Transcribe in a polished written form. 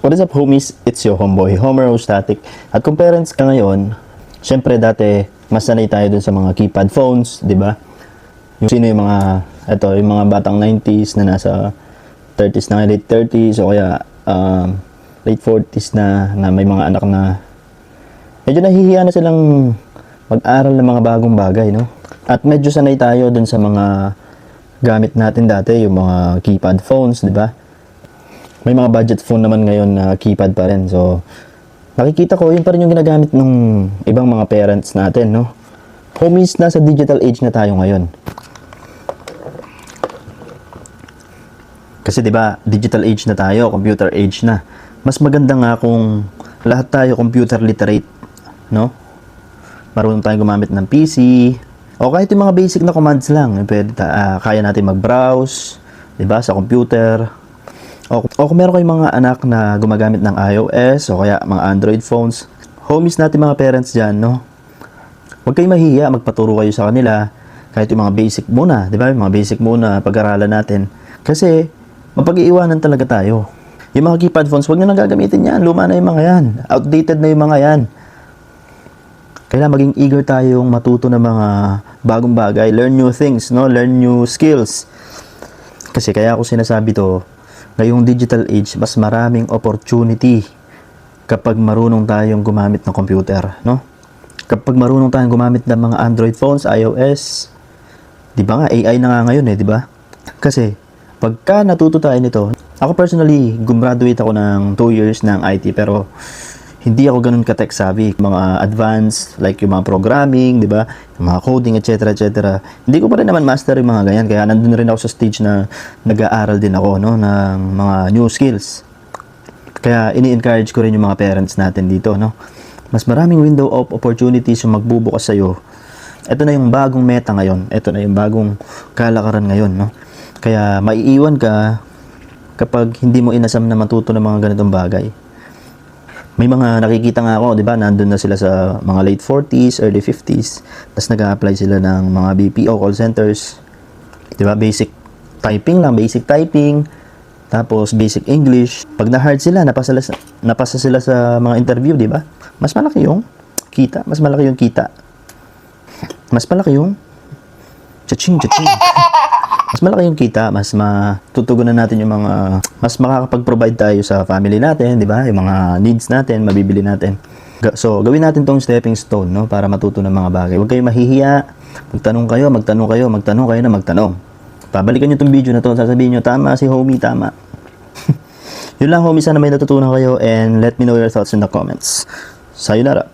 What is up, homies? It's your homeboy, Homer Static. At kung parents ka ngayon, syempre dati, mas sanay tayo dun sa mga keypad phones, di ba? Yung sino yung mga, yung mga batang 90s na nasa 30s na, late 30s, o kaya late 40s na may mga anak na medyo nahihiya na silang mag-aral ng mga bagong bagay, no? At medyo sanay tayo dun sa mga gamit natin dati, yung mga keypad phones, di ba? May mga budget phone naman ngayon na keypad pa rin. So, nakikita ko, yun pa rin yung ginagamit ng ibang mga parents natin, no? Homies, nasa digital age na tayo ngayon. Kasi 'di ba, digital age na tayo, computer age na. Mas maganda nga kung lahat tayo computer literate, no? Marunong tayong gumamit ng PC, o kahit yung mga basic na commands lang, pwede kaya natin mag-browse, 'di ba, sa computer. O kung meron kayong mga anak na gumagamit ng iOS o kaya mga Android phones, homies natin mga parents dyan, no? Huwag kayong mahihiya, magpaturo kayo sa kanila, kahit yung mga basic muna, di ba? Yung mga basic muna, pag-aralan natin. Kasi, mapag-iiwanan talaga tayo. Yung mga keypad phones, huwag nyo nang gagamitin yan. Luma na yung mga yan. Outdated na yung mga yan. Kailangan maging eager tayong matuto ng mga bagong bagay. Learn new things, no? Learn new skills. Kasi kaya ako sinasabi to, ngayong digital age, mas maraming opportunity kapag marunong tayong gumamit ng computer, no? Kapag marunong tayong gumamit ng mga Android phones, iOS, di ba nga, AI na nga ngayon di ba? Kasi, pagka natuto tayo nito, ako personally, gumraduate ako ng 2 years ng IT, pero hindi ako ganun ka-tech savvy. Mga advanced, like yung mga programming, di ba? Yung mga coding, etc. etc. Hindi ko pa rin naman master yung mga ganyan. Kaya nandun rin ako sa stage na nag-aaral din ako, no, ng mga new skills. Kaya ini-encourage ko rin yung mga parents natin dito, no? Mas maraming window of opportunities yung magbubukas sa'yo. Ito na yung bagong meta ngayon. Ito na yung bagong kalakaran ngayon, no? Kaya maiiwan ka kapag hindi mo inasam na matuto ng mga ganitong bagay. May mga nakikita nga ako, di ba, nandun na sila sa mga late 40s, early 50s, tapos nag-a-apply sila ng mga BPO call centers, di ba, basic typing lang, basic typing, tapos basic English. Pag na-hard sila, napasa sila sa mga interview, di ba, mas malaki yung kita, mas malaki yung cha-ching. Mas malaki yung kita, mas matutugunan natin yung mga, mas makakapag-provide tayo sa family natin, di ba? Yung mga needs natin, mabibili natin. So, gawin natin tong stepping stone, no? Para matuto ng mga bagay. Huwag kayong mahihiya. Magtanong kayo na magtanong. Pabalikan nyo tong video na to, sasabihin nyo, tama si homie, tama. Yun lang, homie, sana may natutunan kayo, and let me know your thoughts in the comments. Sayonara.